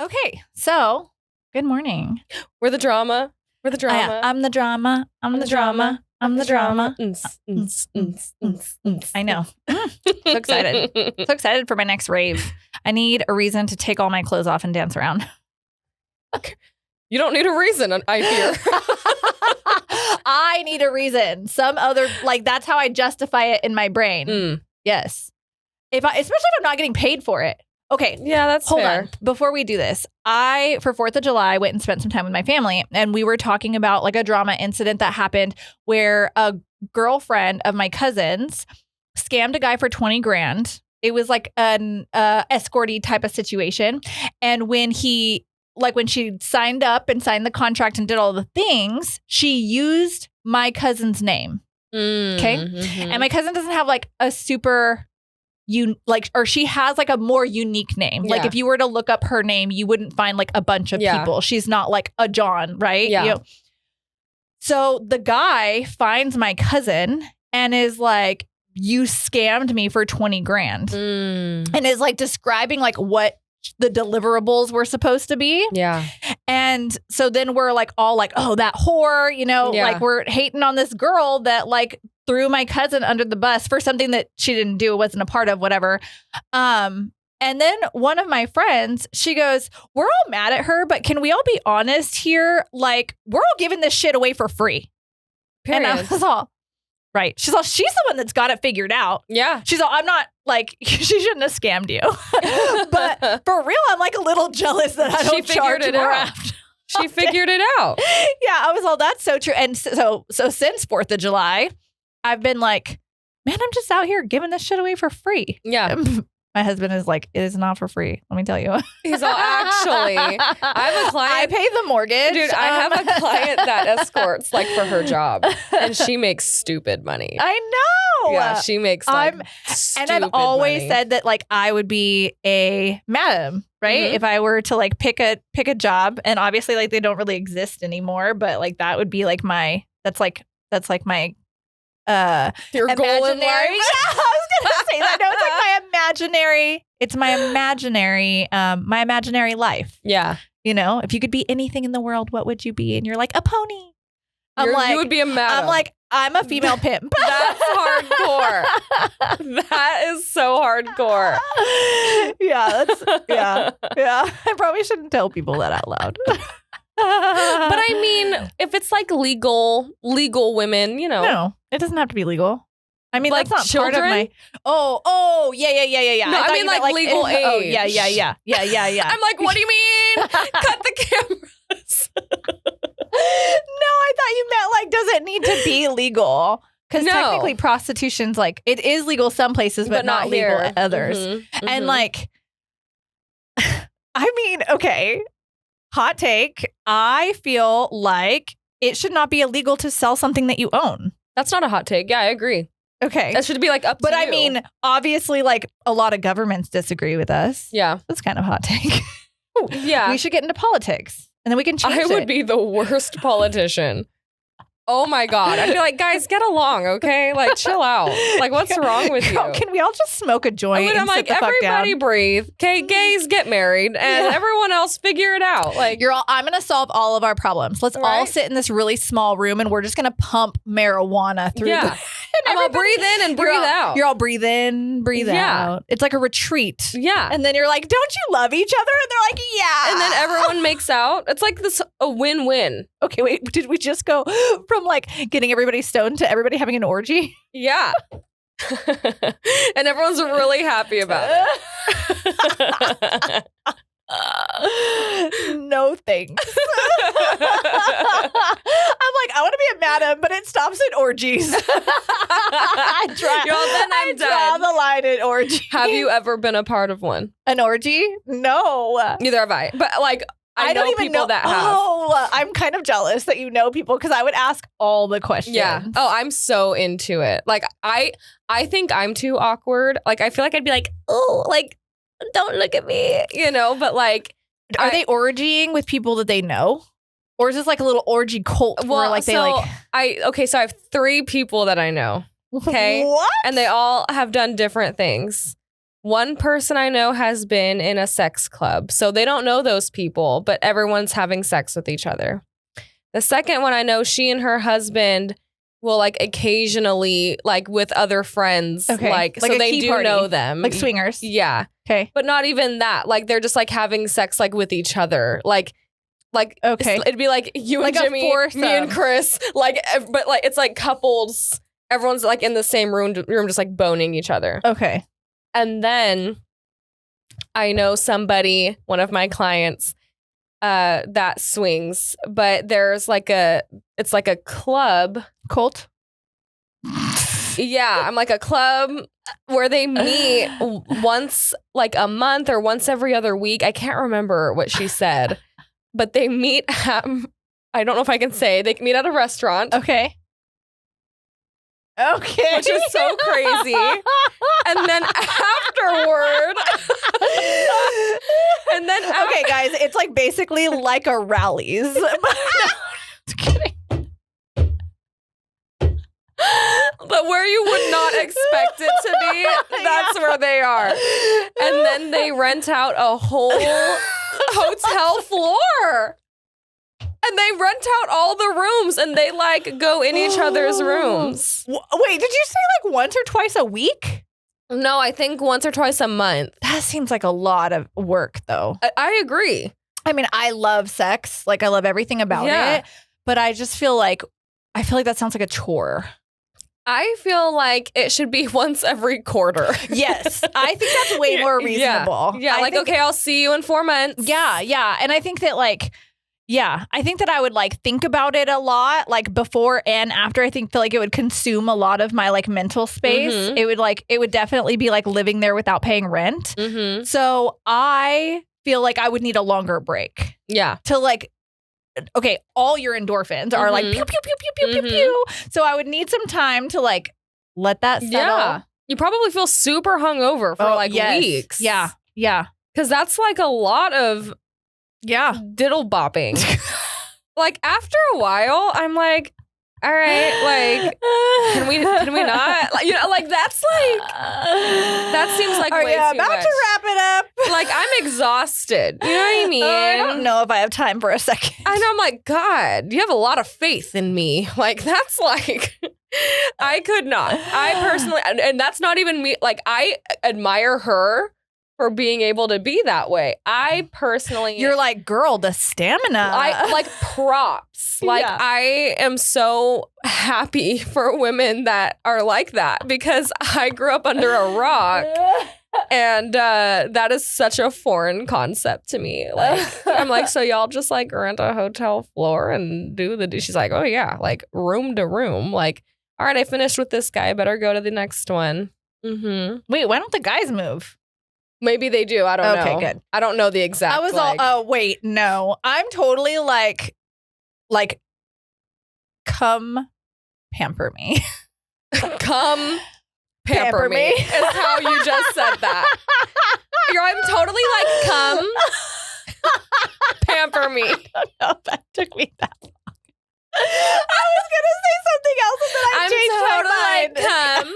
Okay, so good morning. We're the drama. We're the drama. I'm the drama. I'm the drama. I'm the drama. I know. So excited. So excited for my next rave. I need a reason to take all my clothes off and dance around. You don't need a reason, I hear. I need a reason. Some other, like, that's how I justify it in my brain. Yes. Especially if I'm not getting paid for it. Okay. Yeah, that's Hold fair. on. Before we do this, for 4th of July, went and spent some time with my family. And we were talking about like a drama incident that happened where a girlfriend of my cousin's scammed a guy for 20 grand. It was like an escorty type of situation. And when she signed up and signed the contract and did all the things, she used my cousin's name. Okay. Mm-hmm. And my cousin doesn't have like a super or she has like a more unique name. Yeah. Like if you were to look up her name, you wouldn't find like a bunch of people. She's not like a John, right? Yeah. So the guy finds my cousin and is like, you scammed me for 20 grand. And is like describing like what the deliverables were supposed to be. Yeah. And so then we're like all like, oh, that whore, like we're hating on this girl that like threw my cousin under the bus for something that she didn't do, wasn't a part of, whatever. And then one of my friends, she goes, we're all mad at her, but can we all be honest here? Like, we're all giving this shit away for free. Period. And I was all, right. She's the one that's got it figured out. Yeah. She's all, I'm not like, she shouldn't have scammed you. But for real, I'm like a little jealous that I don't charge more after. She figured it out. Yeah, I was all, that's so true. And so since 4th of July, I've been like, man, I'm just out here giving this shit away for free. Yeah. My husband is like, it is not for free. Let me tell you. He's all, actually, I have a client. I pay the mortgage. Dude, I have a client that escorts like for her job and she makes stupid money. I know. Yeah, she makes like and I've always said that like I would be a madam, right? If I were to like pick a job, and obviously like they don't really exist anymore, but like that would be like that's like my your goal in life. Yeah, I was gonna say that. No, it's like my imaginary life. Yeah. If you could be anything in the world, what would you be? And you're like, a pony. You would be a madam. I'm like, I'm a female pimp. That's hardcore. That is so hardcore. Yeah. I probably shouldn't tell people that out loud. But I mean, if it's like legal women, No, it doesn't have to be legal. I mean, like that's not children? part of my. Oh, yeah. No, I mean like legal age. Oh, yeah. I'm like, what do you mean? Cut the cameras. No, I thought you meant like, does it need to be legal? Because technically, prostitution's like it is legal some places, but not legal here. at others. And like, I mean, okay. Hot take. I feel like it should not be illegal to sell something that you own. That's not a hot take. Yeah, I agree. Okay. That should be like up to you. But I mean, obviously, like a lot of governments disagree with us. Yeah. That's kind of hot take. Yeah. We should get into politics and then we can change it. I would be the worst politician. Oh my God. I'd be like, guys, get along, okay? Like, chill out. Like, what's wrong with you? Can we all just smoke a joint? I'm like, everybody breathe. Okay, gays get married and everyone else figure it out. Like, I'm going to solve all of our problems. Let's all sit in this really small room and we're just going to pump marijuana through I'm all breathe in and breathe out. You're all breathe in, breathe out. It's like a retreat. Yeah. And then you're like, don't you love each other? And they're like, yeah. And then everyone makes out. It's like a win-win. Okay, wait, did we just go from like getting everybody stoned to everybody having an orgy? Yeah. And everyone's really happy about it. No thanks. I'm like, I want to be a madam, but it stops at orgies. I draw the line at orgies. Have you ever been a part of one? An orgy? No. Neither have I. But like, I know don't even people that have. Oh, I'm kind of jealous that you know people because I would ask all the questions. Yeah. Oh, I'm so into it. Like, I think I'm too awkward. Like, I feel like I'd be like, oh, like, don't look at me, but like. Are they orgying with people that they know? Or is this like a little orgy cult where like so I have 3 people that I know. Okay. What? And they all have done different things. One person I know has been in a sex club. So they don't know those people, but everyone's having sex with each other. The second one I know, she and her husband will like occasionally like with other friends. Okay. Like Like so a they key do party. know them. Like swingers. Yeah. Okay. But not even that. Like they're just like having sex like with each other. Like Okay. it'd be like you Like and a Jimmy, foursome. me and Chris, like but like it's like couples. Everyone's like in the same room just like boning each other. Okay. And then I know somebody, one of my clients, that swings, but there's like it's like a club. Cult. Yeah, I'm like a club where they meet once like a month or once every other week. I can't remember what she said, but they meet at, I don't know if I can say, they meet at a restaurant. Okay. Okay. Which is so crazy. And then afterward. And then Okay, guys, it's like basically like a Rallies. Just kidding. But where you would not expect it to be, that's where they are. And then they rent out a whole hotel floor. And they rent out all the rooms and they like go in each other's rooms. Wait, did you say like once or twice a week? No, I think once or twice a month. That seems like a lot of work, though. I agree. I mean, I love sex. Like, I love everything about Yeah. it. But I just feel like that sounds like a chore. I feel like it should be once every quarter. Yes. I think that's way more reasonable. Yeah, I like, think, okay, I'll see you in 4 months. Yeah. And I think that I think that I would like think about it a lot, like before and after. I feel like it would consume a lot of my like mental space. Mhm. It would definitely be like living there without paying rent. Mm-hmm. So I feel like I would need a longer break Yeah. to like, okay, all your endorphins are like Mhm. pew, pew, pew, pew, pew, Mhm. pew, pew. So I would need some time to like let that settle. Yeah. You probably feel super hungover for Yes. weeks. Yeah. Yeah. Because that's like a lot of Yeah. diddle bopping. Like after a while, I'm like, all right, like can we not? Like, like that's like that seems like Are way you too about much. to wrap it up? Like I'm exhausted. You know what I mean? I don't know if I have time for a second. And I'm like, God, you have a lot of faith in me. Like that's like I could not. I personally, and that's not even me. Like I admire her for being able to be that way. I personally, You're like, girl, the stamina. I like props. Like Yeah. I am so happy for women that are like that because I grew up under a rock. And that is such a foreign concept to me. Like, I'm like, so y'all just like rent a hotel floor and do the. She's like, oh yeah, like room to room. Like, all right, I finished with this guy. Better go to the next one. Mm-hmm. Wait, why don't the guys move? Maybe they do. I don't know. Okay, good. I don't know the exact. I was like, all, oh, wait, no. I'm totally like, come pamper me. come pamper me is how you just said that. I'm totally like, come pamper me. I don't know if that took me that long. I was going to say something else and then I changed my mind. Like, come.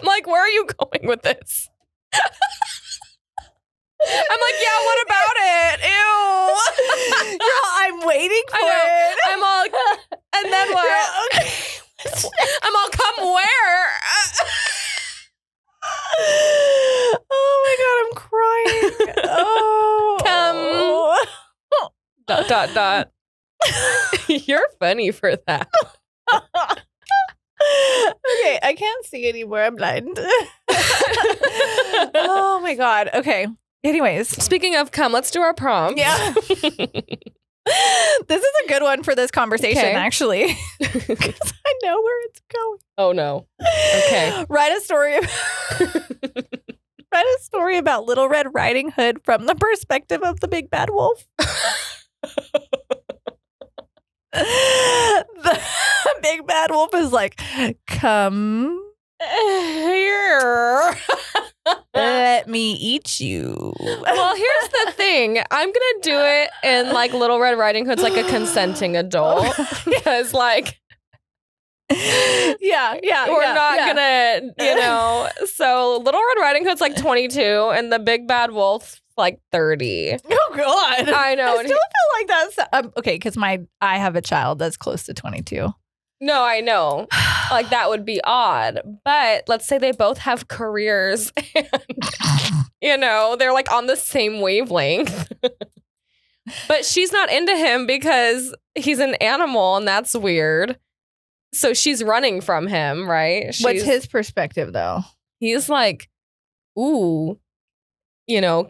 I'm like, where are you going with this? I'm like, yeah, what about it? Ew. Girl, I'm waiting for it. I'm all, and then what? Okay. I'm all, come where? Oh my God, I'm crying. Oh. Come. ... You're funny for that. Okay, I can't see anymore. I'm blind. Oh my God. Okay. Anyways. Speaking of come, let's do our prompts. Yeah. This is a good one for this conversation, Okay. actually. Because I know where it's going. Oh no. Okay. Write a story about Little Red Riding Hood from the perspective of the big bad wolf. The big bad wolf is like, come here. Let me eat you. Well, here's the thing. I'm gonna do it in like Little Red Riding Hood's like a consenting adult because like Yeah. We're not gonna, so Little Red Riding Hood's like 22 and the Big Bad Wolf's like 30. Oh God. I know. I still feel like that's okay, because I have a child that's close to 22. No, I know. Like that would be odd. But let's say they both have careers and, they're like on the same wavelength. But she's not into him because he's an animal and that's weird. So she's running from him, right? What's his perspective though? He's like, ooh,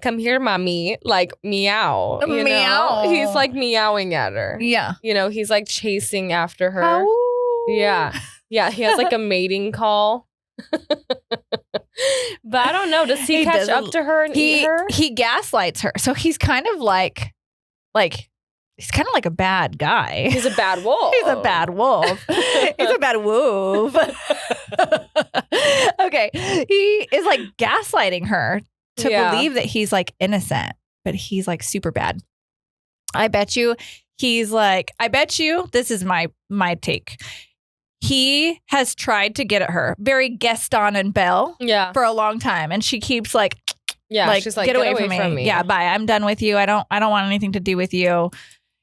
come here, mommy. Like meow. Meow. He's like meowing at her. Yeah. He's like chasing after her. Ow. Yeah. Yeah. He has like a mating call. But I don't know. Does he catch up to her and eat her? He gaslights her. So he's kind of like he's kind of like a bad guy. He's a bad wolf. He's a bad wolf. He's a bad wolf. Okay. He is like gaslighting her to believe that he's like innocent, but he's like super bad. I bet you this is my take. He has tried to get at her, very Gaston and Belle, for a long time, and she keeps like, she's like, get away from me. Yeah, bye. I'm done with you. I don't want anything to do with you.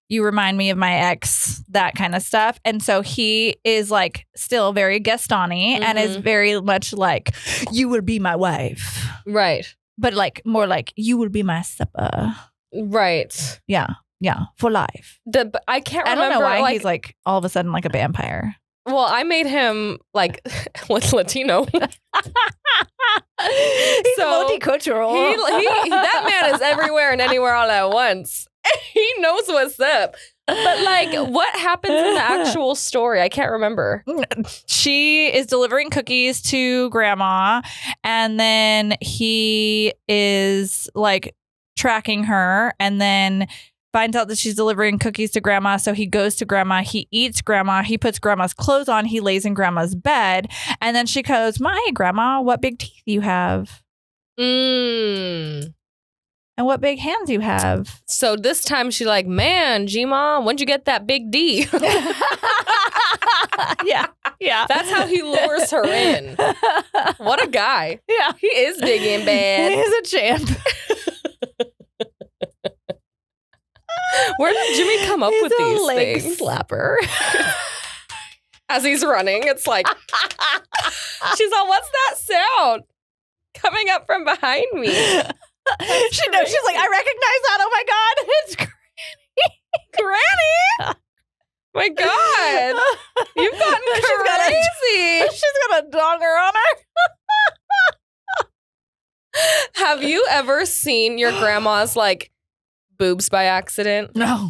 You remind me of my ex, that kind of stuff. And so he is like still very Gaston-y and is very much like, you will be my wife. Right. But like more like, you will be my supper. Right. Yeah. Yeah. For life. I can't remember. I don't know why he's like all of a sudden like a vampire. Well, I made him like what's Latino. He's multicultural. That man is everywhere and anywhere all at once. He knows what's up. But like, what happens in the actual story? I can't remember. She is delivering cookies to grandma, and then he is like tracking her, and then finds out that she's delivering cookies to grandma. So he goes to grandma. He eats grandma. He puts grandma's clothes on. He lays in grandma's bed. And then she goes, my grandma, what big teeth you have. And what big hands you have. So this time she's like, man, G-Mom, when'd you get that big D? Yeah. That's how he lures her in. What a guy. Yeah. He is big and bad. He's a champ. Where did Jimmy come up with these leg things? Slapper. As he's running, it's like, she's all, what's that sound coming up from behind me? She knows. She's like, I recognize that. Oh my God, it's Granny. My God, you've gotten crazy. She's got a donger on her. Have you ever seen your grandma's like boobs by accident? No.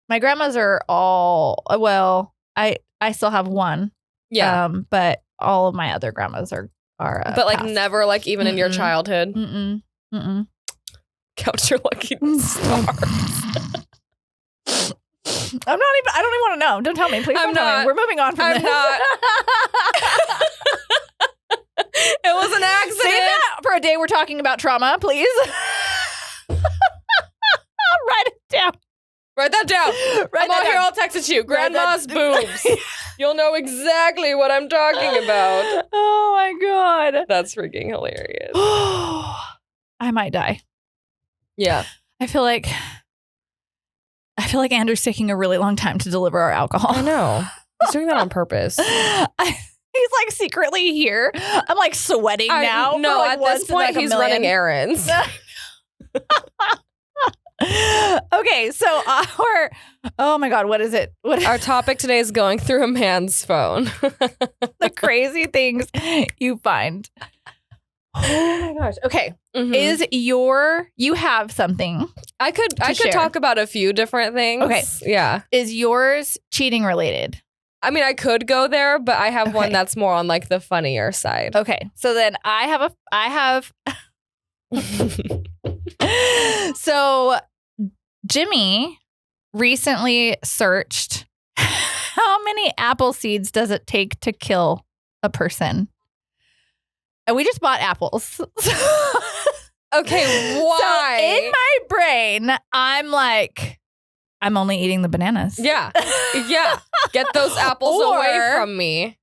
My grandmas are all, well, I still have one. Yeah. But all of my other grandmas are but like passed. never like even in your childhood. Count your lucky stars. I don't even want to know. Don't tell me. Please don't tell me. We're moving on from this. Not. It was an accident. Save that for a day we're talking about trauma, please. Write it down. Write that down. I'm out here, I'll text it to you. Grandma's boobs. You'll know exactly what I'm talking about. Oh my God. That's freaking hilarious. I might die. Yeah. I feel like Andrew's taking a really long time to deliver our alcohol. I know. He's doing that on purpose. He's like secretly here. I'm like sweating now. No, like at this point, he's running errands. Okay, so oh my God, what is it? Our topic today is going through a man's phone. The crazy things you find. Oh my gosh. Okay. You have something. I could share. talk about a few different things. Okay. Yeah. Is yours cheating related? I mean, I could go there, but I have one that's more on like the funnier side. Okay. So then I have So Jimmy recently searched how many apple seeds does it take to kill a person? And we just bought apples. Okay, why? So in my brain, I'm like, I'm only eating the bananas. Yeah. Yeah. Get those apples away from me.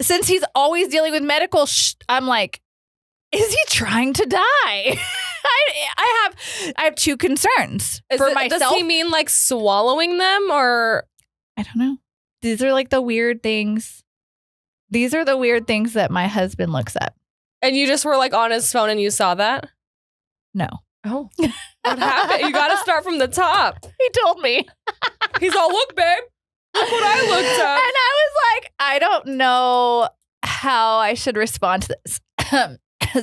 Since he's always dealing with medical I'm like, is he trying to die? I have two concerns for myself. Does he mean like swallowing them or? I don't know. These are like the weird things. These are the weird things that my husband looks at. And you just were like on his phone and you saw that? No. Oh. What happened? You got to start from the top. He told me. He's all, look, babe. Look what I looked up. And I was like, I don't know how I should respond to this.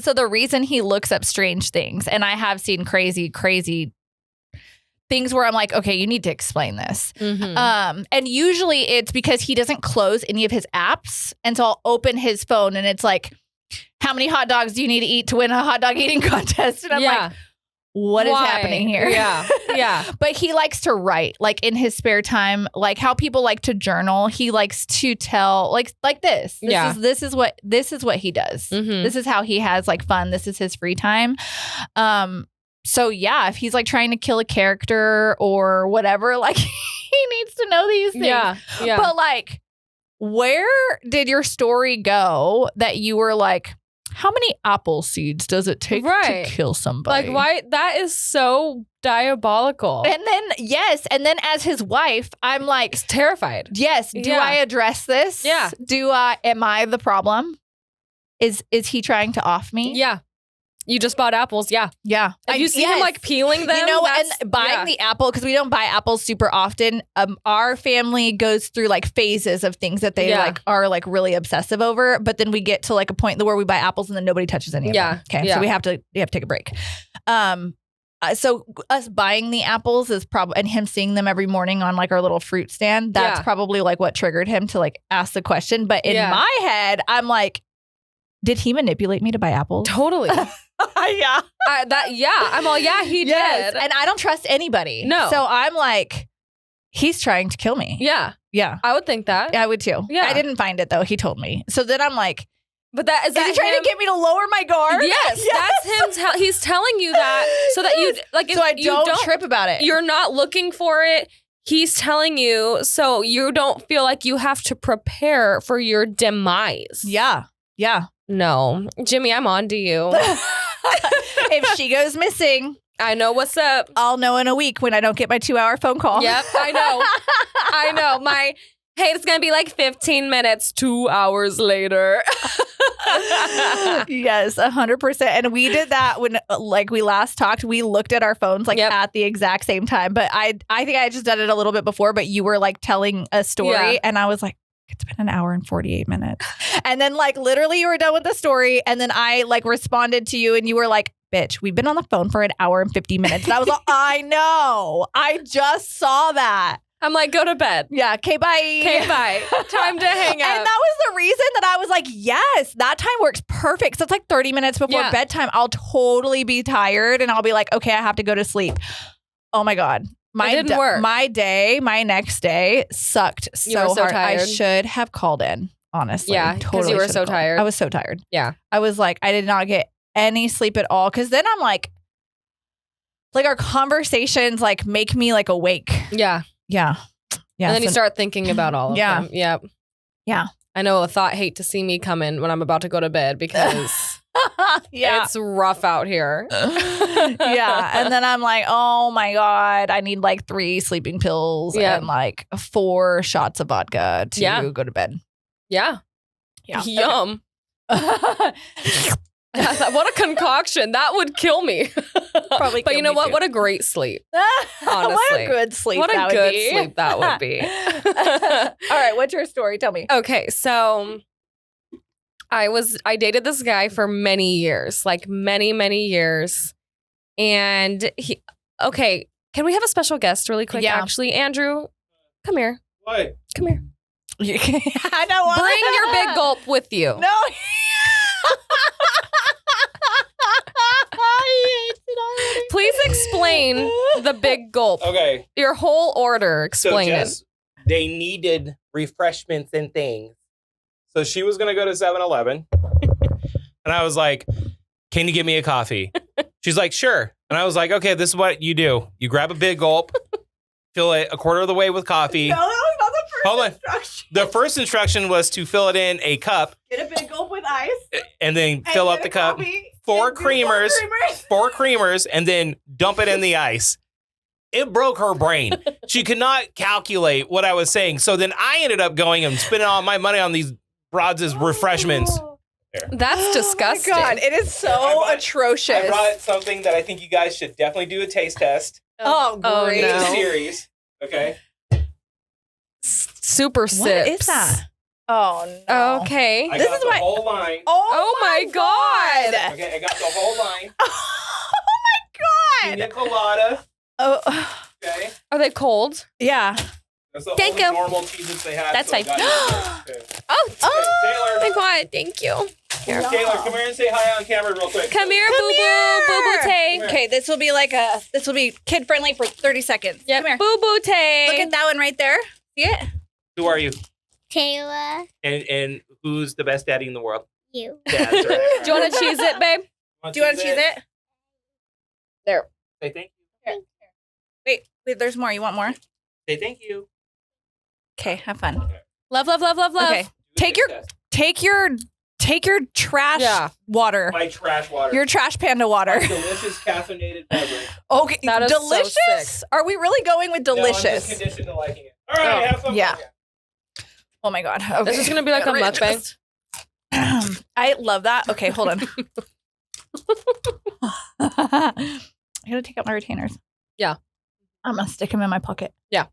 So the reason he looks up strange things, and I have seen crazy things where I'm like, okay, you need to explain this. Mm-hmm. And usually it's because he doesn't close any of his apps. And so I'll open his phone and it's like, how many hot dogs do you need to eat to win a hot dog eating contest? And I'm like, what is happening here? Yeah. Yeah. But he likes to write, like in his spare time, like how people like to journal. He likes to tell like this. This is what he does. Mm-hmm. This is how he has like fun. This is his free time. So yeah, if he's like trying to kill a character or whatever, like he needs to know these things. Yeah. Yeah. But like, where did your story go that you were like, how many apple seeds does it take to kill somebody? Like, why? That is so diabolical. And then, yes. And then as his wife, I'm like, terrified. Yes. Do I address this? Yeah. Am I the problem? Is he trying to off me? Yeah. You just bought apples. Yeah. Yeah. And you see him like peeling them. You know, and buying the apple, because we don't buy apples super often. Our family goes through like phases of things that they like are like really obsessive over. But then we get to like a point where we buy apples and then nobody touches any of them. Okay. So we have to take a break. So us buying the apples is probably, and him seeing them every morning on like our little fruit stand, that's probably like what triggered him to like ask the question. But in my head, I'm like, did he manipulate me to buy apples? Totally. Yeah. I'm all, he did. And I don't trust anybody. No. So I'm like, he's trying to kill me. Yeah. Yeah. I would think that. I would too. Yeah. I didn't find it though. He told me. So then I'm like, but is he trying to get me to lower my guard? Yes. That's him. He's telling you that so that you like. So I don't trip about it. You're not looking for it. He's telling you so you don't feel like you have to prepare for your demise. Yeah. Yeah. No. Jimmy, I'm on to you. If she goes missing, I know what's up. I'll know in a week when I don't get my 2-hour phone call. Yep, I know. I know. Hey, it's going to be like 15 minutes, 2 hours later. Yes, 100%. And we did that when like we last talked. We looked at our phones like at the exact same time. But I think I had just done it a little bit before, but you were like telling a story and I was like, it's been an hour and 48 minutes. And then like literally you were done with the story. And then I like responded to you and you were like, bitch, we've been on the phone for an hour and 50 minutes. And I was like, I know. I just saw that. I'm like, go to bed. Yeah. Okay, bye. Okay, bye. Time to hang out. And that was the reason that I was like, yes, that time works perfect. So it's like 30 minutes before bedtime. I'll totally be tired and I'll be like, okay, I have to go to sleep. Oh my God. It didn't work. My next day sucked so hard. Tired. I should have called in, honestly. Yeah, because you were so tired. I was so tired. Yeah. I was like, I did not get any sleep at all. Because then I'm like our conversations like make me like awake. Yeah. Yeah. Yeah. And then you start thinking about all of them. Yep. Yeah. I know a thought hate to see me coming when I'm about to go to bed because it's rough out here. Yeah. And then I'm like, oh my God, I need like 3 sleeping pills and like 4 shots of vodka to go to bed. Yeah. Yeah. Yum. What a concoction. That would kill me. Probably but you know what? Too. What a great sleep. Honestly. What a good sleep what that a good would be. sleep that would be. All right. What's your story? Tell me. Okay. So I dated this guy for many years, like many, many years. And can we have a special guest really quick? Yeah. Actually, Andrew, come here. What? Come here. I know. Bring your big gulp with you. No. Please explain the big gulp. Okay. Your whole order. Explain it. They needed refreshments and things. So she was going to go to 7-Eleven. And I was like, can you get me a coffee? She's like, sure. And I was like, okay, this is what you do. You grab a big gulp, fill it a quarter of the way with coffee. No, that was not the first Hold on. instruction. The first instruction was to fill it in a cup Get a big gulp with ice. and then fill up the cup. Four creamers, and then dump it in the ice. It broke her brain. She could not calculate what I was saying. So then I ended up going and spending all my money on these broads' refreshments. That's disgusting. Oh my God, it is so atrocious. I brought something that I think you guys should definitely do a taste test. Oh, great. no. It's a series. Okay. Super sips. What is that? Oh, no. Okay. I This got is the why- whole line. Oh my God. Okay, I got the whole line. Oh, my Pina God. colada. Oh, Okay. Are they cold? yeah. That's the Thank only you. normal cheeses they have. That's so I fine. got it. Okay. Oh, Taylor. my God. Thank you. Here. Taylor, come here and say hi on camera real quick. Come here, Come boo boo. here. Boo boo tay. Come Okay, this will be kid friendly for 30 seconds. Yep. Come here. Boo boo tay. Look at that one right there. See it? Who are you? Taylor, And who's the best daddy in the world? you. Dad's right. Do you want to cheese it, babe? Do you want to cheese it? There. Say thank you. Wait, there's more. You want more? Say thank you. Okay, have fun. Love, love, love, love, love. Okay. Do a Take taste your test. take your trash Yeah. water. My trash water. Your trash panda water. Delicious caffeinated beverage. Okay, That is so delicious. sick. Are we really going with No, I'm just delicious? conditioned to liking it. All right, have fun. Yeah. Oh my God. Okay. This is going to be like a mukbang. I love that. Okay, hold on. I gotta take out my retainers. Yeah. I'm gonna stick them in my pocket. Yeah.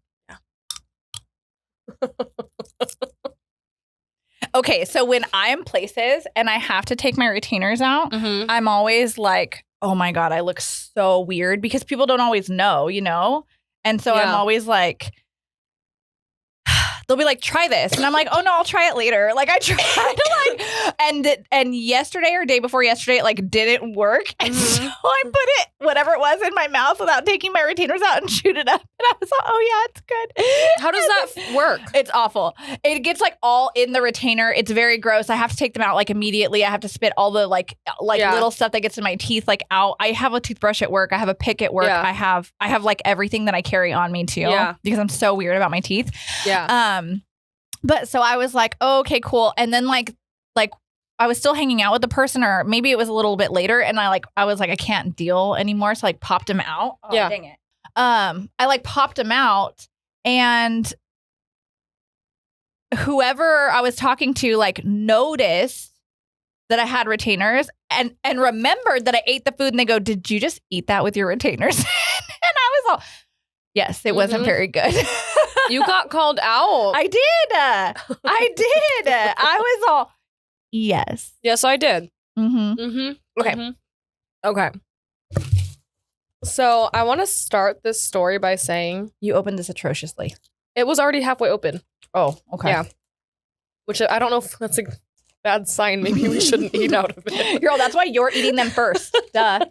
Okay, so when I'm places and I have to take my retainers out, Mm-hmm. I'm always like, oh my God, I look so weird because people don't always know, you know? And so I'm Yeah. always like, they'll be like, try this. And I'm like, oh no, I'll try it later. Like I tried to like, and yesterday or day before yesterday, it like didn't work. And so I put it, whatever it was in my mouth without taking my retainers out and chewed it up. And I was like, oh yeah, it's good. How does that work? It's awful. It gets like all in the retainer. It's very gross. I have to take them out like immediately. I have to spit all the like Yeah. little stuff that gets in my teeth like out. I have a toothbrush at work. I have a pick at work. Yeah. I have like everything that I carry on me too. Yeah. Because I'm so weird about my teeth. Yeah. But so I was like, oh, okay, cool. And then like I was still hanging out with the person, or maybe it was a little bit later, and I was like, I can't deal anymore. So I like popped him out. Oh, Yeah. dang it. I like popped him out, and whoever I was talking to like noticed that I had retainers and remembered that I ate the food, and they go, "Did you just eat that with your retainers?" And I was all, yes, it wasn't Mhm. very good. You got called out. I did. I was all, yes. Yes, I did. Mm-hmm. Mm-hmm. Okay. Mhm. Okay. So I want to start this story by saying You opened this atrociously. it was already halfway open, Oh, okay. Yeah. which I don't know if that's a bad sign. Maybe we shouldn't eat out of it. Girl, that's why you're eating them first. Duh.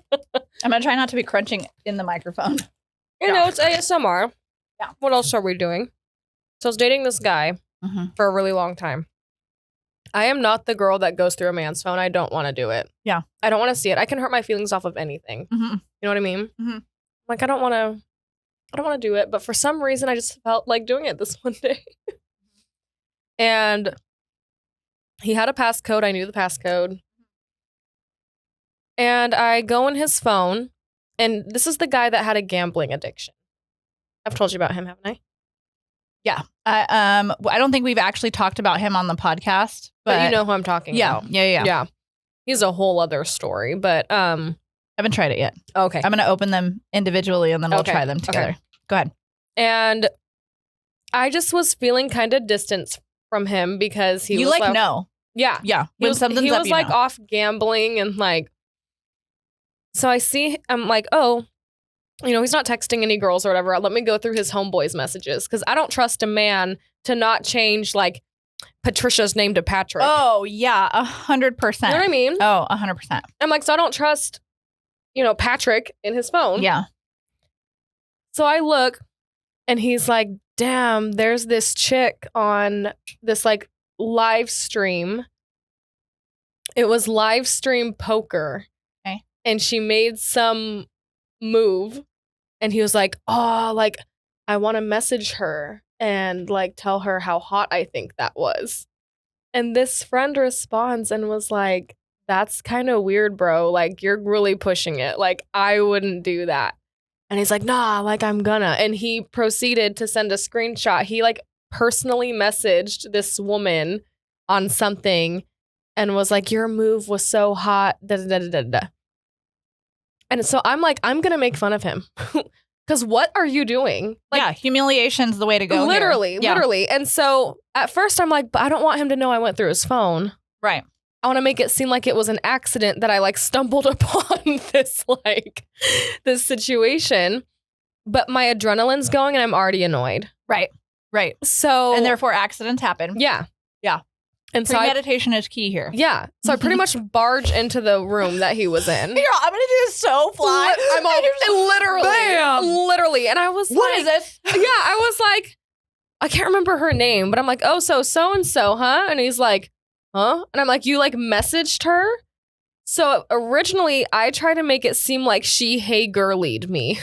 I'm going to try not to be crunching in the microphone. You know, it's ASMR. Yeah. What else are we doing? So I was dating this guy Mm-hmm. for a really long time. I am not the girl that goes through a man's phone. I don't want to do it. Yeah. I don't want to see it. I can hurt my feelings off of anything. Mm-hmm. You know what I mean? Mhm. Like I don't want to do it, but for some reason I just felt like doing it this one day. And he had a passcode. I knew the passcode. And I go in his phone, and this is the guy that had a gambling addiction. I've told you about him, haven't I? I don't think we've actually talked about him on the podcast, But you know who I'm talking yeah, about. yeah. Yeah. He's a whole other story, but I haven't tried it yet. okay. I'm going to open them individually and then we'll Okay, try them together. okay. Go ahead. And I just was feeling kind of distance from him because he You was like no. Yeah. Yeah. He When was, something's up, was you like know. off gambling and like, so I'm like, oh, you know, he's not texting any girls or whatever. Let me go through his homeboys messages because I don't trust a man to not change like Patricia's name to Patrick. Oh, yeah. 100%. You know what I mean? Oh, 100%. I'm like, so I don't trust, you know, Patrick in his phone. Yeah. So I look and he's like, damn, there's this chick on this like live stream. It was live stream poker. Okay. And she made some move. And he was like, oh, like, I want to message her and like tell her how hot I think that was. And this friend responds and was like, that's kind of weird, bro. Like, you're really pushing it. Like, I wouldn't do that. And he's like, nah, like, I'm gonna. And he proceeded to send a screenshot. He like personally messaged this woman on something and was like, your move was so hot. Da, da, da, da, da. And so I'm like, I'm gonna make fun of him. Because what are you doing? Like, yeah, humiliation's the way to go. literally, here. literally. And so at first I'm like, but I don't want him to know I went through his phone. Right. I want to make it seem like it was an accident that I like stumbled upon this situation. But my adrenaline's going and I'm already annoyed. Right. Right. So And therefore accidents happen. yeah. Yeah. And so Premeditation is key here. yeah. So I pretty much barge into the room that he was in. Here, I'm gonna do so fly. I'm all literally. And I was What like, is this? yeah, I was like, I can't remember her name, but I'm like, oh, so and so, huh? And he's like, huh? And I'm like, you like messaged her? So originally I tried to make it seem like she hey girlied me.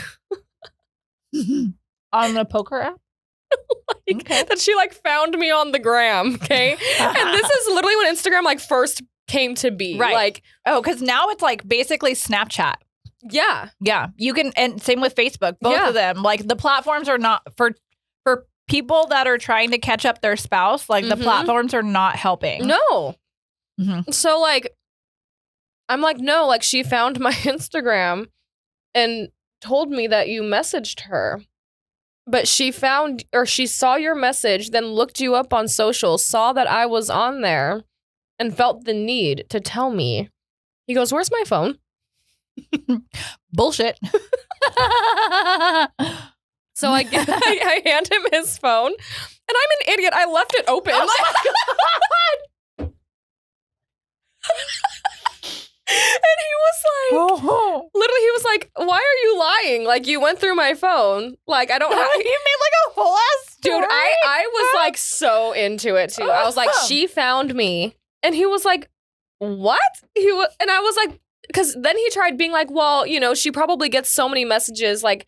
On the poker app? Okay. That she like found me on the gram, okay? And this is literally when Instagram like first came to be. Right. Like, Oh, because now it's like basically Snapchat. yeah. Yeah. You can, and same with Facebook, both Yeah. of them. Like the platforms are not for people that are trying to catch up their spouse, like the Mhm. platforms are not helping. No. Mhm. So like, I'm like, no, like she found my Instagram and told me that you messaged her. But she saw your message, then looked you up on social, saw that I was on there, and felt the need to tell me. He goes, where's my phone? Bullshit. So I hand him his phone, and I'm an idiot. I left it open. And he was like, literally, he was like, why are you lying? Like, you went through my phone. Like, I don't have... You made like a whole ass story. Dude, I was like so into it too. I was like, she found me. And he was like, what? And I was like, because then he tried being like, well, you know, she probably gets so many messages. Like,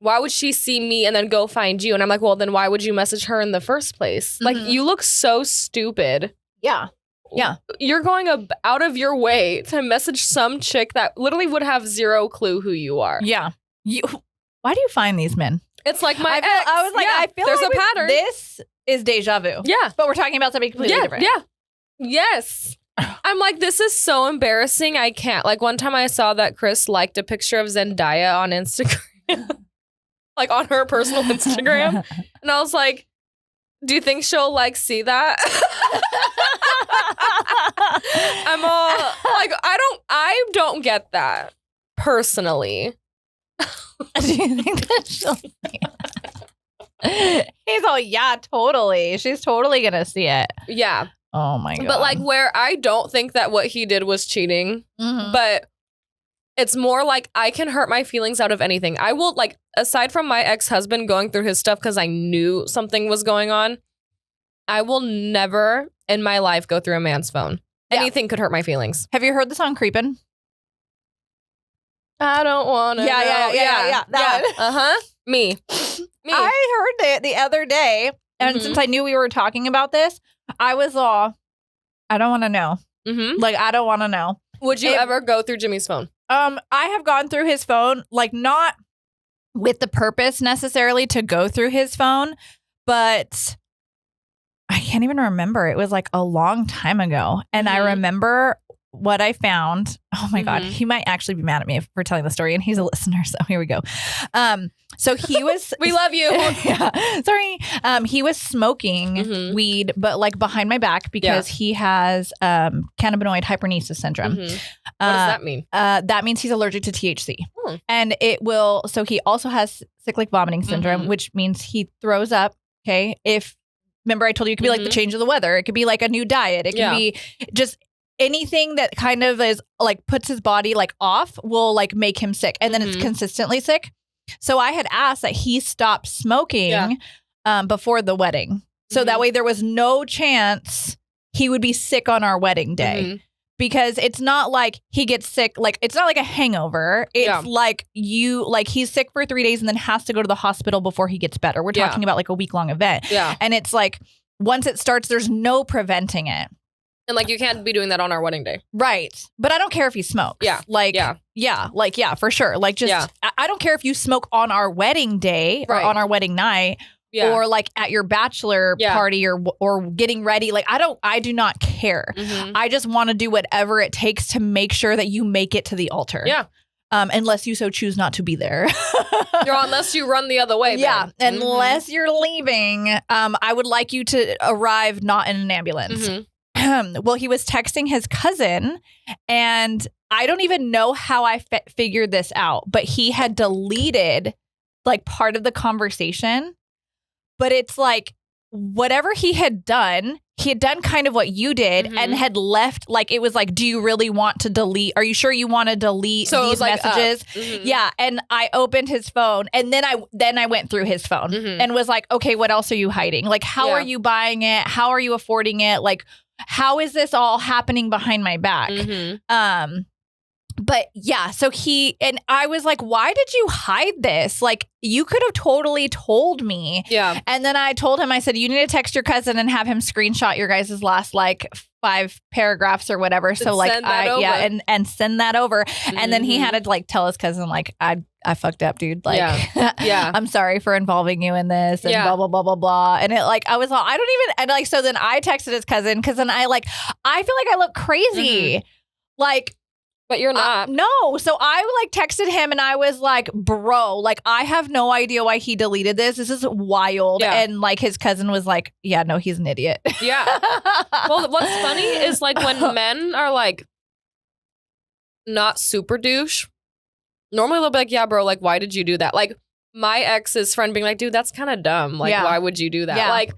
why would she see me and then go find you? And I'm like, well, then why would you message her in the first place? Like, you look so stupid. Yeah. Yeah. You're going out of your way to message some chick that literally would have zero clue who you are. Yeah. Why do you find these men? It's like my ex. I was like, Yeah, I feel there's like a pattern. This is deja vu. Yeah. But we're talking about something completely different. Yeah. Yes. I'm like, this is so embarrassing. I can't. Like, one time I saw that Chris liked a picture of Zendaya on Instagram, like on her personal Instagram. And I was like, do you think she'll like see that? I'm all like, I don't get that personally. Do you think that she'll see it? He's all, yeah, totally. She's totally going to see it. Yeah. Oh my God. But like, where I don't think that what he did was cheating, but it's more like I can hurt my feelings out of anything. I will, like, aside from my ex-husband going through his stuff because I knew something was going on, I will never in my life go through a man's phone. Yeah. Anything could hurt my feelings. Have you heard the song Creepin'? I don't want to. Yeah. That one. Uh-huh. Me. I heard it the other day. And since I knew we were talking about this, I was all, I don't want to know. Like, I don't want to know. Would you ever go through Jimmy's phone? I have gone through his phone, like not with the purpose necessarily to go through his phone, but I can't even remember. It was like a long time ago. And I remember what I found. Oh my God. He might actually be mad at me for telling the story, and he's a listener. So here we go. So he was, we love you. Yeah, sorry. He was smoking weed, but like behind my back because he has cannabinoid hyperemesis syndrome. What does that mean? That means he's allergic to THC. And it will, so he also has cyclic vomiting syndrome, which means he throws up. Okay. Remember I told you it could be like the change of the weather. It could be like a new diet. It can be just anything that kind of is like puts his body like off will like make him sick. And then it's consistently sick. So I had asked that he stop smoking before the wedding. So that way there was no chance he would be sick on our wedding day. because it's not like he gets sick. Like, it's not like a hangover. It's like he's sick for 3 days and then has to go to the hospital before he gets better. We're talking about like a week-long event. Yeah. And it's like, once it starts, there's no preventing it. And like, you can't be doing that on our wedding day. Right. But I don't care if he smokes. Yeah. Like, yeah, for sure. Like, just, I don't care if you smoke on our wedding day or on our wedding night. Yeah. Or like at your bachelor party or getting ready. Like, I do not care. Mm-hmm. I just want to do whatever it takes to make sure that you make it to the altar. Yeah. Unless you so choose not to be there. Unless you run the other way. Yeah. Unless you're leaving, I would like you to arrive not in an ambulance. Mm-hmm. Well, he was texting his cousin, and I don't even know how I figured this out, but he had deleted like part of the conversation. But it's like, whatever he had done kind of what you did, and had left, like, it was like, do you really want to delete? Are you sure you want to delete these messages? Yeah. And I opened his phone, and then I went through his phone and was like, okay, what else are you hiding? Like, how are you buying it? How are you affording it? Like, how is this all happening behind my back? But yeah, so and I was like, why did you hide this? Like, you could have totally told me. Yeah. And then I told him, I said, you need to text your cousin and have him screenshot your guys' last like 5 paragraphs or whatever. So like, and send that over. And then he had to like tell his cousin, like, I fucked up, dude. Like, I'm sorry for involving you in this and blah, blah, blah, blah, blah. And it like, I was all, I don't even, and like, so then I texted his cousin, because then I feel like I look crazy. Like, but you're not. No. So I like texted him and I was like, bro, like, I have no idea why he deleted this. This is wild. Yeah. And like, his cousin was like, yeah, no, he's an idiot. Yeah. Well, what's funny is like, when men are like not super douche, normally they'll be like, yeah, bro, like, why did you do that? Like, my ex's friend being like, dude, that's kind of dumb. Like, why would you do that? Yeah. Like,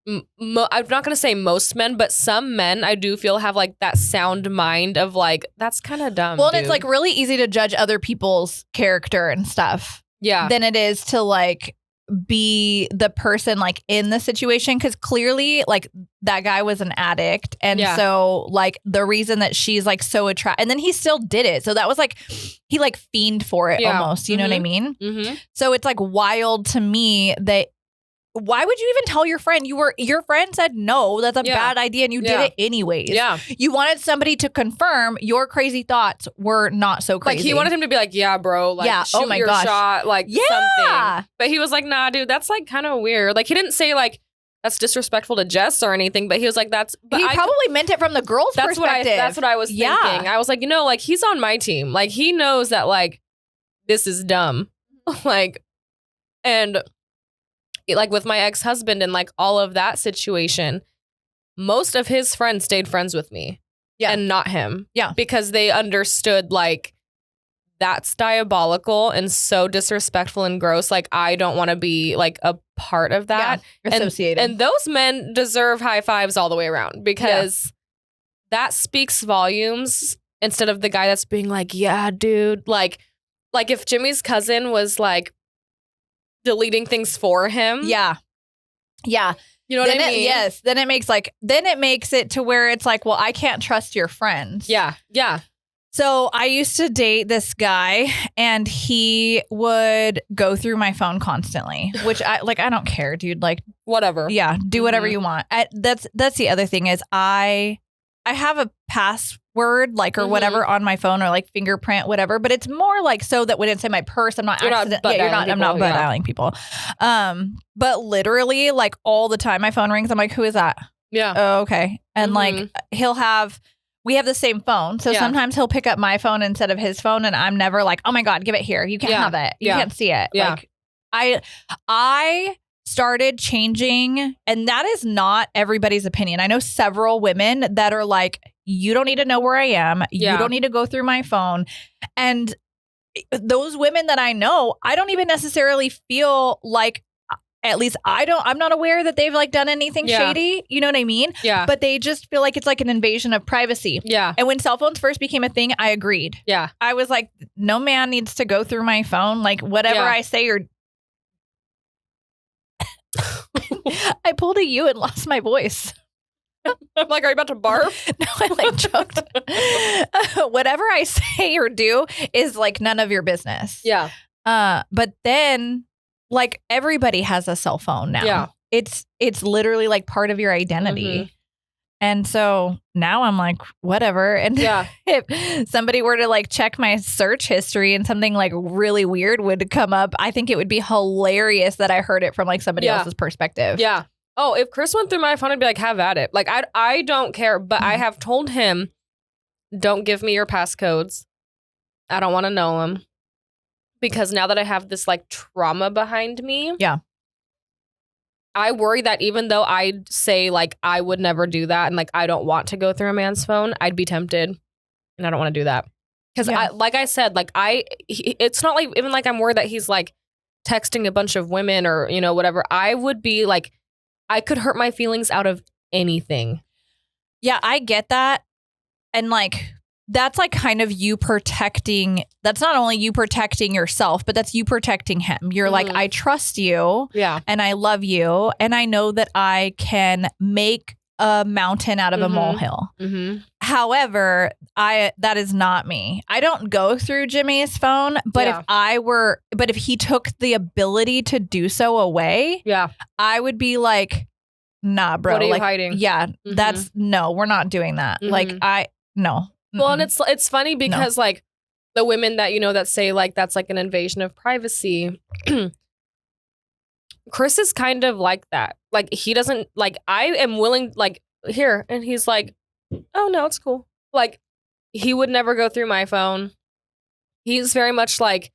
I'm not going to say most men, but some men I do feel have like that sound mind of like, that's kind of dumb. Well, and it's like really easy to judge other people's character and stuff. Yeah. Than it is to like be the person like in the situation. Because clearly like that guy was an addict. And so like the reason that she's like so attracted, and then he still did it. So that was like, he like fiended for it almost. You know what I mean? So it's like wild to me that, why would you even tell your friend? Your friend said, no, that's a bad idea. And you did it anyways. Yeah. You wanted somebody to confirm your crazy thoughts were not so crazy. Like, he wanted him to be like, yeah, bro, like, shoot your shot, like something. But he was like, nah, dude, that's like kind of weird. Like, he didn't say like, that's disrespectful to Jess or anything, but he was like, that's... But he probably meant it from the girl's perspective. That's what I was thinking. I was like, like, he's on my team. Like, he knows that like, this is dumb. Like, and... like with my ex-husband and like all of that situation, most of his friends stayed friends with me and not him. Yeah. Because they understood like, that's diabolical and so disrespectful and gross. Like, I don't want to be like a part of that. Associated. And those men deserve high fives all the way around, because that speaks volumes, instead of the guy that's being like, yeah, dude. Like if Jimmy's cousin was like, deleting things for him. Yeah. Yeah. You know what I mean? Yes. Then it makes it to where it's like, well, I can't trust your friends. Yeah. Yeah. So I used to date this guy, and he would go through my phone constantly, which I don't care, dude. Like, whatever. Yeah. Do whatever you want. That's the other thing is I have a password like or whatever on my phone, or like fingerprint, whatever, but it's more like so that when it's in my purse, I'm not I'm not butt dialing people. But literally like all the time my phone rings, I'm like, who is that? Yeah. Oh, okay. And like we have the same phone. So sometimes he'll pick up my phone instead of his phone, and I'm never like, oh my God, give it here. You can't have it. You can't see it. Yeah. Like I started changing, and that is not everybody's opinion. I know several women that are like, you don't need to know where I am. You don't need to go through my phone. And those women that I know, I don't even necessarily feel like, at least I'm not aware that they've like done anything shady. You know what I mean? Yeah. But they just feel like it's like an invasion of privacy. Yeah. And when cell phones first became a thing, I agreed. Yeah. I was like, no man needs to go through my phone. Like whatever I say or I pulled a U and lost my voice. I'm like, are you about to barf? No, I like joked. Whatever I say or do is like none of your business. Yeah. But then like everybody has a cell phone now. Yeah. It's literally like part of your identity. Mhm. And so now I'm like, whatever. And Yeah. if somebody were to like check my search history and something like really weird would come up, I think it would be hilarious that I heard it from like somebody else's perspective. Yeah. Oh, if Chris went through my phone, I'd be like, have at it. Like, I don't care. But I have told him, don't give me your passcodes. I don't want to know them. Because now that I have this like trauma behind me. Yeah. I worry that even though I'd say like I would never do that and like I don't want to go through a man's phone, I'd be tempted, and I don't want to do that because like I said, like it's not like even like I'm worried that he's like texting a bunch of women or you know whatever. I would be like, I could hurt my feelings out of anything. Yeah, I get that, and like that's like kind of you protecting. That's not only you protecting yourself, but that's you protecting him. You're like, I trust you. Yeah. And I love you. And I know that I can make a mountain out of a molehill. Mm-hmm. However, that is not me. I don't go through Jimmy's phone, but if he took the ability to do so away, I would be like, nah, bro. What are you like, hiding? Yeah, no, we're not doing that. Like, no. Well, and it's funny because like the women that, you know, that say like that's like an invasion of privacy. Chris is kind of like that. Like he doesn't like, I am willing like here. And he's like, oh no, it's cool. Like he would never go through my phone. He's very much like,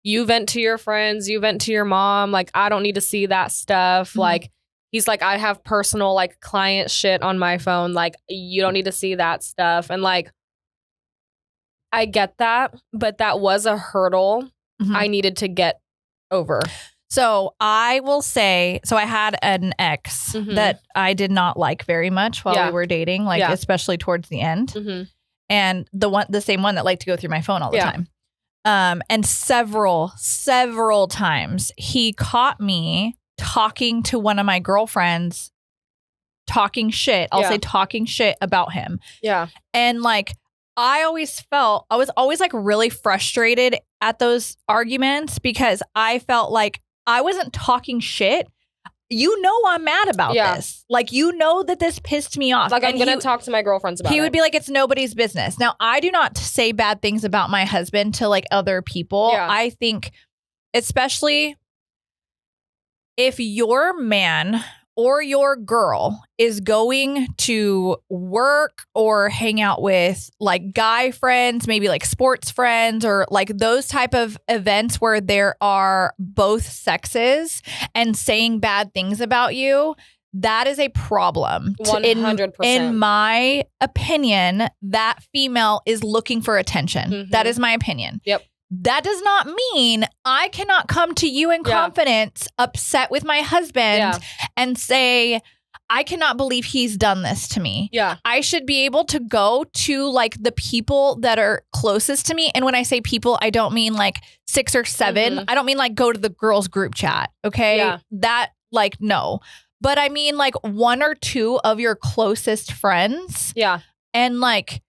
you vent to your friends, you vent to your mom. Like, I don't need to see that stuff. Like, he's like, I have personal like client shit on my phone. Like, you don't need to see that stuff. And like, I get that, but that was a hurdle I needed to get over. So I will say, I had an ex that I did not like very much while we were dating, like especially towards the end. And the same one that liked to go through my phone all the time. And several times he caught me talking to one of my girlfriends, talking shit. I'll say talking shit about him. Yeah. And like, I was always like really frustrated at those arguments because I felt like I wasn't talking shit. You know, I'm mad about this. Like, you know that this pissed me off. Like, I'm going to talk to my girlfriends about it. He would be like, it's nobody's business. Now, I do not say bad things about my husband to like other people. Yeah. I think, especially if your man or your girl is going to work or hang out with like guy friends, maybe like sports friends or like those type of events where there are both sexes and saying bad things about you, that is a problem. 100%. In my opinion, that female is looking for attention. That is my opinion. Yep. That does not mean I cannot come to you in confidence, upset with my husband, and say, I cannot believe he's done this to me. Yeah. I should be able to go to like the people that are closest to me. And when I say people, I don't mean like 6 or 7. I don't mean like go to the girls group chat. Okay. Yeah. That like, no. But I mean like 1 or 2 of your closest friends. Yeah. And like,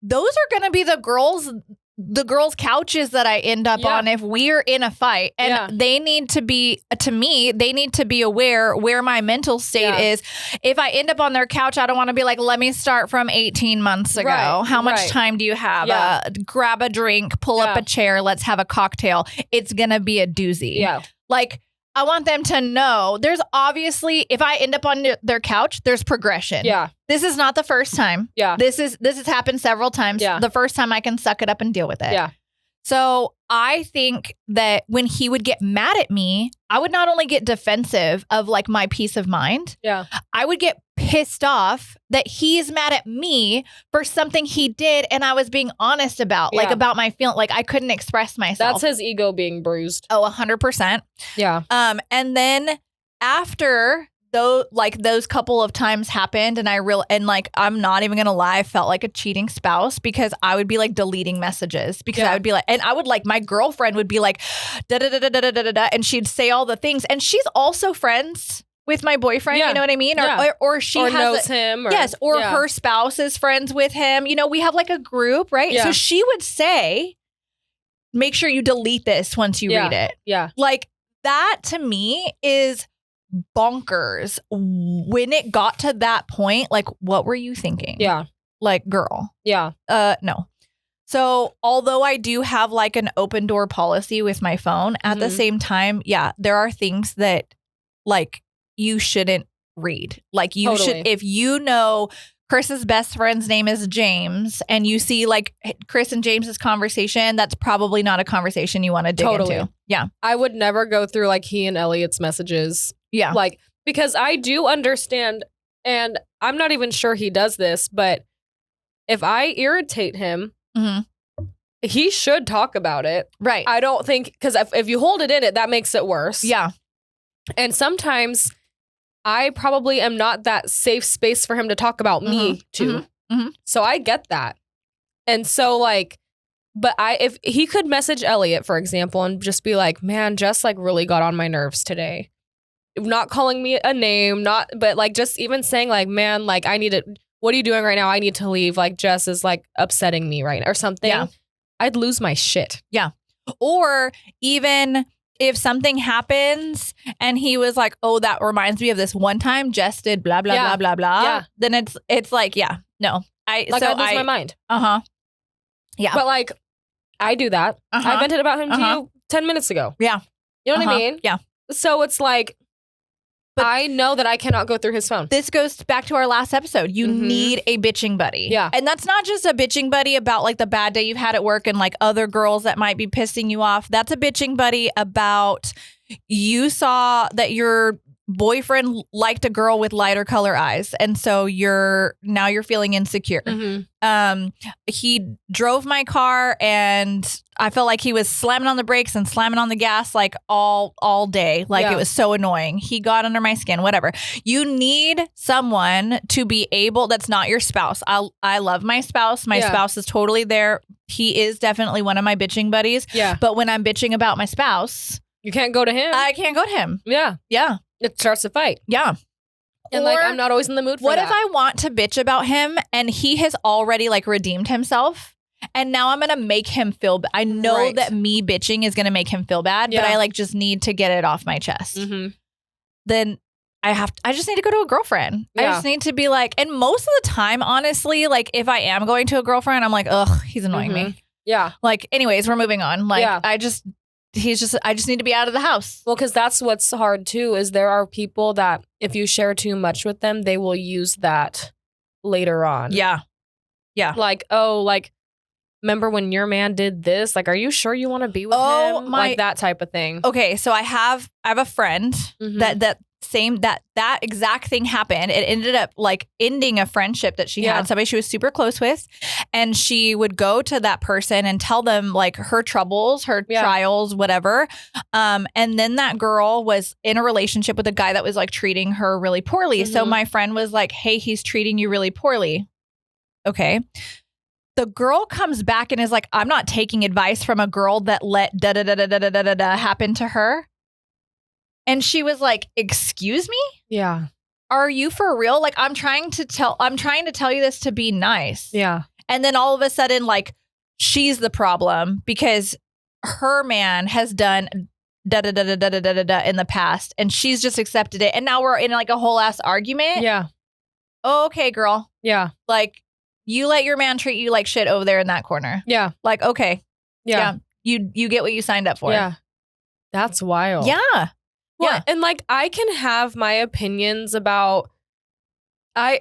those are going to be the girls' couches that I end up on if we're in a fight. And they need to be, to me, they need to be aware where my mental state is. If I end up on their couch, I don't want to be like, let me start from 18 months ago. Right, How much time do you have? Grab a drink, pull up a chair, let's have a cocktail. It's going to be a doozy. Yeah. Like, I want them to know there's obviously, if I end up on their couch, there's progression. Yeah. This is not the first time. Yeah. This has happened several times. Yeah. The first time I can suck it up and deal with it. Yeah. So I think that when he would get mad at me, I would not only get defensive of like my peace of mind. Yeah. I would get pissed off that he's mad at me for something he did and I was being honest about, like about my feeling, like I couldn't express myself. That's his ego being bruised. Oh, 100%. Yeah. And then after those couple of times happened and I'm not even gonna lie, I felt like a cheating spouse because I would be like deleting messages because I would be like, and I would like, my girlfriend would be like, da da da da da da da, and she'd say all the things, and she's also friends with my boyfriend. Yeah. You know what I mean? Or she or has knows him. Or, yes, or her spouse is friends with him. You know, we have like a group, right? Yeah. So she would say, make sure you delete this once you read it. Yeah. Like that to me is bonkers. When it got to that point, like what were you thinking? Yeah. Like, girl. Yeah. No. So although I do have like an open door policy with my phone, at the same time, yeah, there are things that like you shouldn't read. Like you should, if you know Chris's best friend's name is James and you see like Chris and James's conversation, that's probably not a conversation you want to dig into. Yeah. I would never go through like he and Elliot's messages. Yeah. Like, because I do understand, and I'm not even sure he does this, but if I irritate him, he should talk about it. Right. I don't think, because if you hold it in it, that makes it worse. Yeah. And sometimes I probably am not that safe space for him to talk about me too. So I get that. And so like, but if he could message Elliot, for example, and just be like, man, Jess like really got on my nerves today. Not calling me a name, but like just even saying like, man, like I need to, what are you doing right now? I need to leave. Like Jess is like upsetting me right now or something. Yeah. I'd lose my shit. Yeah. Or even if something happens and he was like, oh, that reminds me of this one time Jess did blah, blah, blah, blah, blah. Yeah. Then it's like, yeah, no. I'd lose my mind. Yeah. But like, I do that. I vented about him to you 10 minutes ago. Yeah. You know what I mean? Yeah. So it's like, but I know that I cannot go through his phone. This goes back to our last episode. You need a bitching buddy. Yeah. And that's not just a bitching buddy about like the bad day you've had at work and like other girls that might be pissing you off. That's a bitching buddy about you saw that your boyfriend liked a girl with lighter color eyes. And so now you're feeling insecure. He drove my car and I felt like he was slamming on the brakes and slamming on the gas like all day. Like it was so annoying. He got under my skin, whatever. You need someone to be able, that's not your spouse. I love my spouse. My spouse is totally there. He is definitely one of my bitching buddies. Yeah. But when I'm bitching about my spouse, you can't go to him. I can't go to him. Yeah. Yeah. It starts a fight. Yeah. And like, I'm not always in the mood for what that. if I want to bitch about him and he has already like redeemed himself and now I'm going to make him feel bad. I know that me bitching is going to make him feel bad, but I like just need to get it off my chest. Then I just need to go to a girlfriend. I just need to be like, and most of the time, honestly, like if I am going to a girlfriend, I'm like, ugh, he's annoying me. Yeah. Like, anyways, we're moving on. Like, I just need to be out of the house. Well, because that's what's hard too, is there are people that if you share too much with them, they will use that later on. Yeah. Yeah. Like, oh, like, remember when your man did this? Like, are you sure you want to be with him? Like that type of thing. Okay. So I have a friend that exact thing happened. It ended up like ending a friendship that she had, somebody she was super close with. And she would go to that person and tell them like her troubles, her trials, whatever. And then that girl was in a relationship with a guy that was like treating her really poorly. So my friend was like, hey, he's treating you really poorly. Okay. The girl comes back and is like, I'm not taking advice from a girl that let da-da-da-da-da-da-da happen to her. And she was like, excuse me? Yeah. Are you for real? Like, I'm trying to tell you this to be nice. Yeah. And then all of a sudden, like, she's the problem because her man has done da-da-da-da-da-da-da-da in the past and she's just accepted it. And now we're in like a whole ass argument. Yeah. Oh, okay, girl. Yeah. Like, you let your man treat you like shit over there in that corner. Yeah. Like, okay. Yeah. You get what you signed up for. Yeah. That's wild. Yeah. Well, yeah. And like I can have my opinions about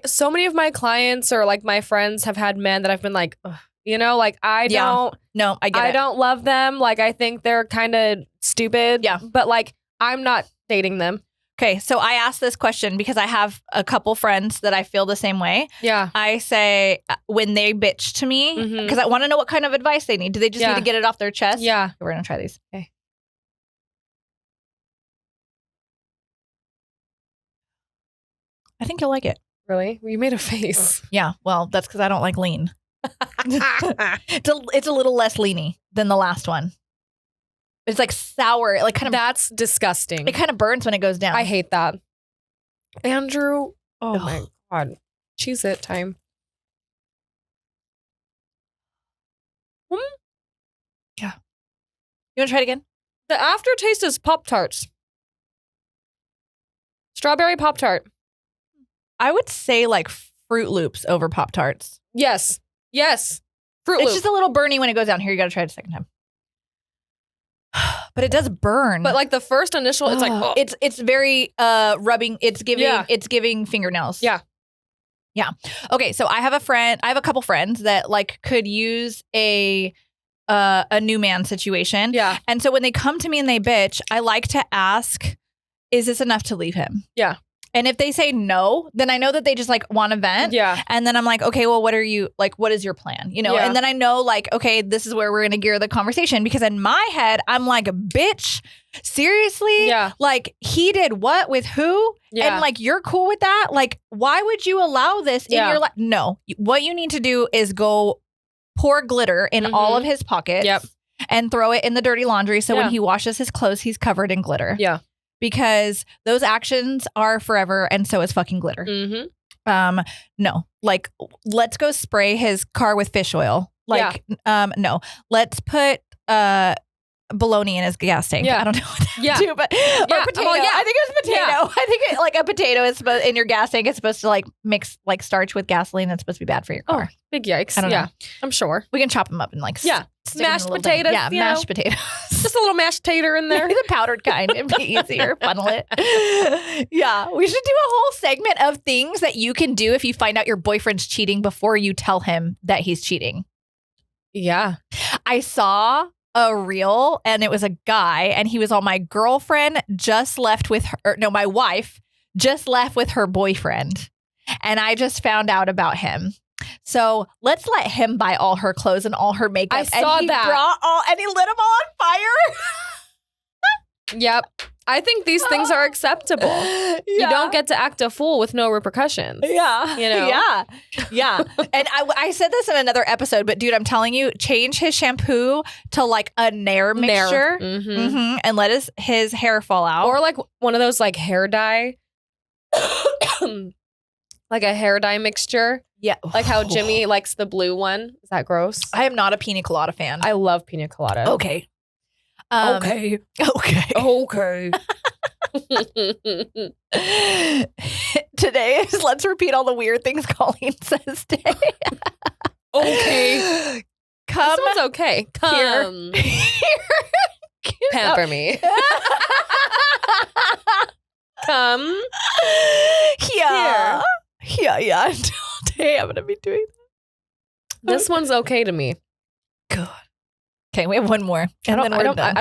so many of my clients or like my friends have had men that I've been like, ugh, you know, like I don't love them. Like I think they're kind of stupid. Yeah. But like I'm not dating them. Okay, so I asked this question because I have a couple friends that I feel the same way. Yeah. I say when they bitch to me, because I want to know what kind of advice they need. Do they just need to get it off their chest? Yeah. We're going to try these. Okay. I think you'll like it. Really? You made a face. Yeah, well, that's because I don't like lean. It's a little less leany than the last one. It's like sour, like kind of. That's disgusting. It kind of burns when it goes down. I hate that. Andrew. Oh Ugh. my God. Cheese it time. You want to try it again? The aftertaste is Pop-Tarts. Strawberry Pop-Tart. I would say like Fruit Loops over Pop-Tarts. Yes. Yes. Fruit It's Loop. just a little burny when it goes down. Here, you got to try it a second time. But it does burn. But like the first initial, it's like, oh. it's very rubbing. It's giving Yeah. it's giving fingernails. Yeah. Yeah. Okay, so I have a couple friends that like could use a new man situation. Yeah. And so when they come to me and they bitch, I like to ask, is this enough to leave him? Yeah. And if they say no, then I know that they just like want to vent. Yeah. And then I'm like, okay, well, what is your plan? You know? Yeah. And then I know like, okay, this is where we're going to gear the conversation, because in my head, I'm like, bitch, seriously? Yeah. Like, he did what with who? Yeah. And like, you're cool with that? Like, why would you allow this in Yeah. your life? No. What you need to do is go pour glitter in all of his pockets. Yep. And throw it in the dirty laundry. So Yeah. when he washes his clothes, he's covered in glitter. Yeah. Because those actions are forever, and so is fucking glitter. Mm-hmm. No, like, let's go spray his car with fish oil. Like, no, let's put bologna in his gas tank. Yeah. I don't know what that Yeah. do, but or potato. Well, yeah. I think it was potato. Yeah. I think like a potato is supposed in your gas tank is supposed to like mix like starch with gasoline. That's supposed to be bad for your car. Big yikes. I don't know. I'm sure. We can chop them up and like Yeah. stick 'em in Mashed a little thing. potatoes, Yeah, you mashed know. potatoes. Just a little mashed tater in there. The powdered kind. It'd be easier. Funnel it. Yeah. We should do a whole segment of things that you can do if you find out your boyfriend's cheating before you tell him that he's cheating. Yeah. I saw a reel and it was a guy and he was all, my girlfriend just left with her. No, my wife just left with her boyfriend. And I just found out about him. So let's let him buy all her clothes and all her makeup. I saw and he that. and he lit them all on fire. Yep. I think these things are acceptable. You don't get to act a fool with no repercussions. Yeah. You know? Yeah. Yeah. And I said this in another episode, but dude, I'm telling you, change his shampoo to like a Nair mixture Mm-hmm. and let his hair fall out. Or like one of those like hair dye. Like a hair dye mixture. Yeah. Like how Jimmy likes the blue one. Is that gross? I am not a pina colada fan. I love pina colada. Okay. Okay. Okay. Today is let's repeat all the weird things Colleen says today. Okay. Come This one's okay. Come. Pamper me. Come. Yeah. Yeah. Until today I'm going to be doing that. This one's okay to me. Good. Okay, we have one more. I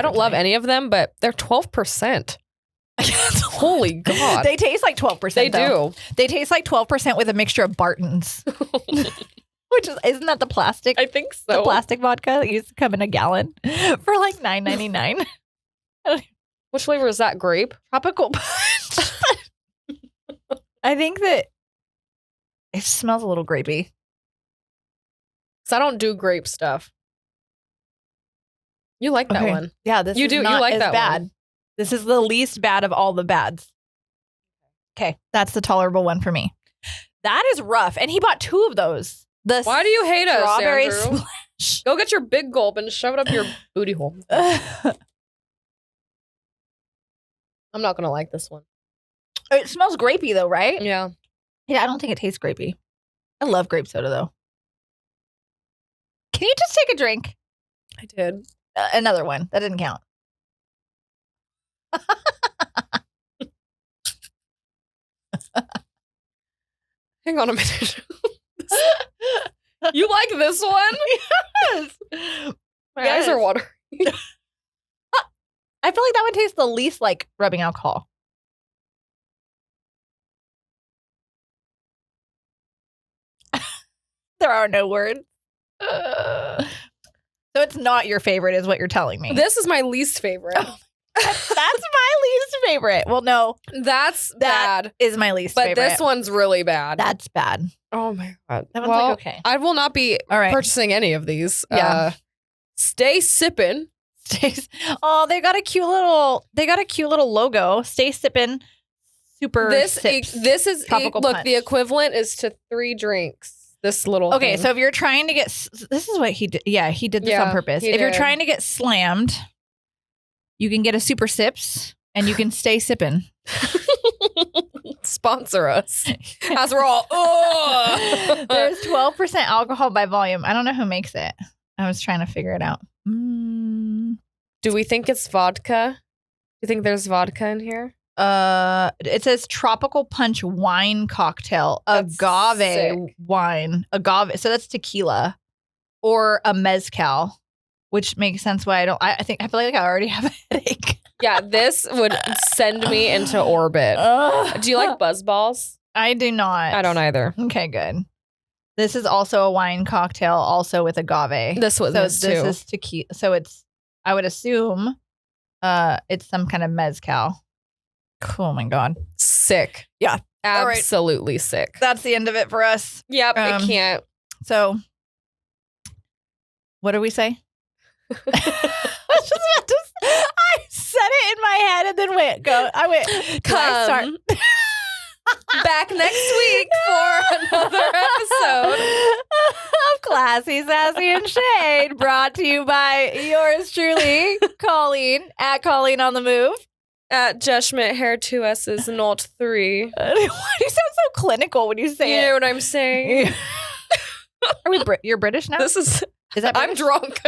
don't love any of them, but they're 12%. Holy God. They taste like 12%. They though. do. They taste like 12% with a mixture of Bartons. Which isn't that the plastic? I think so. The plastic vodka that used to come in a gallon for like $9.99. Which flavor is that? Grape? Tropical punch. I think that it smells a little grapey. So I don't do grape stuff. You like that one. Yeah, this You is do. You not like as that bad. one. This is the least bad of all the bads. Okay, that's the tolerable one for me. That is rough. And he bought 2 of those. The Why do you hate us, strawberry Andrew? splash. Go get your big gulp and shove it up your booty hole. I'm not going to like this one. It smells grapey though, right? Yeah. Yeah, I don't think it tastes grapey. I love grape soda though. Can you just take a drink? I did. Another one. That didn't count. Hang on a minute. You like this one? Yes. My Yes. eyes are watering. I feel like that one tastes the least like rubbing alcohol. There are no words. So it's not your favorite is what you're telling me. This is my least favorite. That's my least favorite. Well, no, That's that bad. is my least But favorite. this one's really bad. That's bad. Oh my God. That one's Well, like okay. I will not be All right. purchasing any of these. Yeah. Stay sippin'. Oh, they got a cute little logo. Stay sippin'. super sips. This is tropical look. punch. The equivalent is to 3 drinks. This little Okay, thing. so if you're trying to get, this is what he did. Yeah, he did this on purpose. If you're trying to get slammed, you can get a super sips and you can stay sipping. Sponsor us. As we're all, There's 12% alcohol by volume. I don't know who makes it. I was trying to figure it out. Do we think it's vodka? Do you think there's vodka in here? It says tropical punch wine cocktail, That's agave sick. wine, agave. So that's tequila or a mezcal, which makes sense why I feel like I already have a headache. Yeah, this would send me into orbit. Do you like buzz balls? I do not. I don't either. Okay, good. This is also a wine cocktail, also with agave. This was so this this too. is tequila. So it's, I would assume, it's some kind of mezcal. Oh my God. Sick. Yeah. All right. Absolutely sick. That's the end of it for us. Yep, it can't. So, what do we say? I said it in my head and then went, Come back next week for another episode of Classy, Sassy, and Shade, brought to you by yours truly, Colleen, at Colleen on the Move. at Judgment Hair 2S's not 3. Why do you sound so clinical when you say You it? know what I'm saying? Are we you're British now? This is that I'm British? drunk.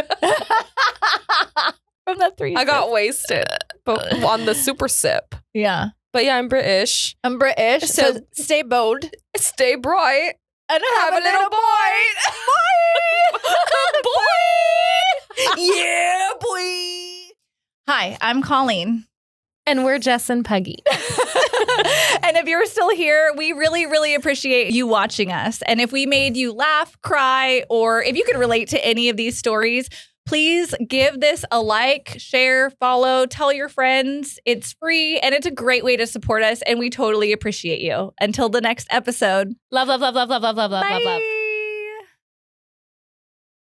From the 3. I got wasted on the super sip. Yeah. But yeah, I'm British. I'm British, so So- stay bold. Stay bright. And have a little bite. boy. Yeah, boy. Hi, I'm Colleen. And we're Jess and Peggy. And if you're still here, we really, really appreciate you watching us. And if we made you laugh, cry, or if you could relate to any of these stories, please give this a like, share, follow, tell your friends. It's free and it's a great way to support us. And we totally appreciate you. Until the next episode. Love, love, love, love, love, love, love, love, love, love. Bye.